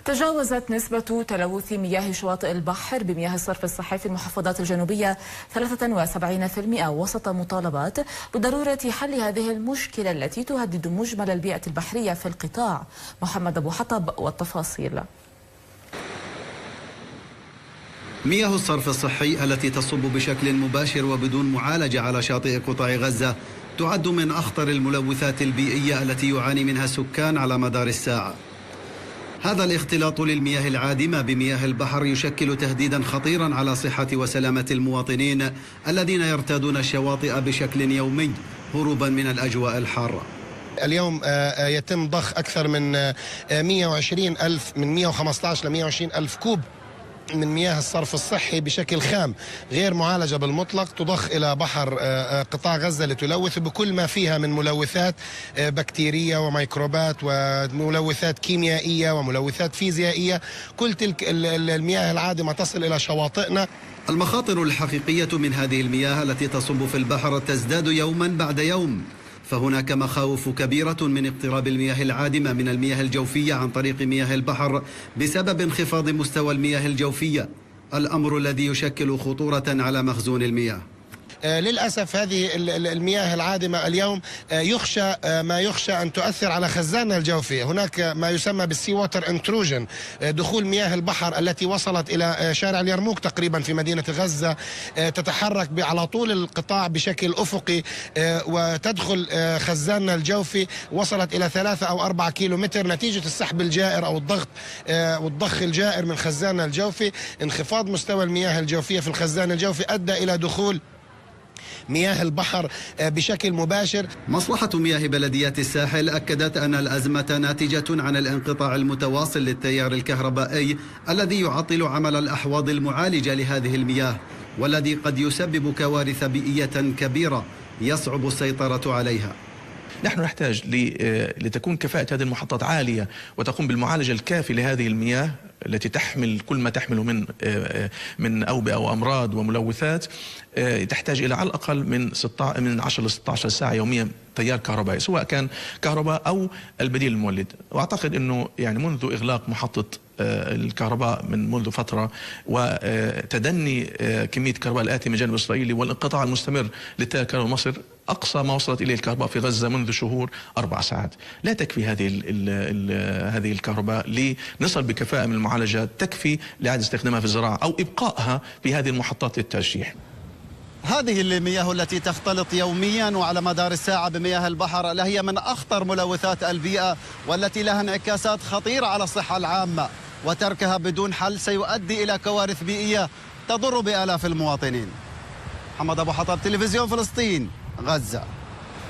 تجاوزت نسبة تلوث مياه شواطئ البحر بمياه الصرف الصحي في المحافظات الجنوبية 73% وسط مطالبات بضرورة حل هذه المشكلة التي تهدد مجمل البيئة البحرية في القطاع. محمد أبو حطب والتفاصيل. مياه الصرف الصحي التي تصب بشكل مباشر وبدون معالجة على شاطئ قطاع غزة تعد من أخطر الملوثات البيئية التي يعاني منها السكان على مدار الساعة. هذا الاختلاط للمياه العادمة بمياه البحر يشكل تهديدا خطيرا على صحة وسلامة المواطنين الذين يرتادون الشواطئ بشكل يومي هروبا من الأجواء الحارة. اليوم يتم ضخ أكثر من 120 ألف، من 115 ل 120 ألف كوب من مياه الصرف الصحي بشكل خام غير معالجة بالمطلق، تضخ إلى بحر قطاع غزة لتلوث بكل ما فيها من ملوثات بكتيرية وميكروبات وملوثات كيميائية وملوثات فيزيائية. كل تلك المياه العادمة تصل إلى شواطئنا. المخاطر الحقيقية من هذه المياه التي تصب في البحر تزداد يوما بعد يوم، فهناك مخاوف كبيرة من اقتراب المياه العادمة من المياه الجوفية عن طريق مياه البحر بسبب انخفاض مستوى المياه الجوفية، الأمر الذي يشكل خطورة على مخزون المياه. للأسف هذه المياه العادمة اليوم يخشى أن تؤثر على خزاننا الجوفي. هناك ما يسمى بالسي ووتر انتروجن، دخول مياه البحر التي وصلت إلى شارع اليرموك تقريبا في مدينة غزة، تتحرك على طول القطاع بشكل أفقي وتدخل خزاننا الجوفي، وصلت إلى 3 أو 4 كيلومتر نتيجة السحب الجائر أو الضغط والضخ الجائر من خزاننا الجوفي. انخفاض مستوى المياه الجوفية في الخزان الجوفي أدى إلى دخول مياه البحر بشكل مباشر. مصلحة مياه بلديات الساحل أكدت أن الأزمة ناتجة عن الانقطاع المتواصل للتيار الكهربائي الذي يعطل عمل الأحواض المعالجة لهذه المياه، والذي قد يسبب كوارث بيئية كبيرة يصعب السيطرة عليها. نحن نحتاج لتكون كفاءة هذه المحطات عالية وتقوم بالمعالجة الكافية لهذه المياه التي تحمل كل ما تحمله من أوبئة وأمراض وملوثات. تحتاج إلى على الأقل من 10 ل 16 ساعة يوميا تيار كهربائي، سواء كان كهرباء أو البديل المولد. وأعتقد أنه يعني منذ إغلاق محطة الكهرباء منذ فترة وتدني كمية الكهرباء الآتية من الجانب الإسرائيلي والانقطاع المستمر للتيار الكهربائي مصر، أقصى ما وصلت إليه الكهرباء في غزة منذ شهور 4 ساعات. لا تكفي هذه الكهرباء لنصل بكفاءة من المعالجة تكفي لإعادة استخدامها في الزراعة أو إبقائها في هذه المحطات للترشيح. هذه المياه التي تختلط يوميا وعلى مدار الساعة بمياه البحر هي من أخطر ملوثات البيئة والتي لها انعكاسات خطيرة على الصحة العامة، وتركها بدون حل سيؤدي إلى كوارث بيئية تضر بآلاف المواطنين. محمد أبو حطب، تلفزيون فلسطين، غزة.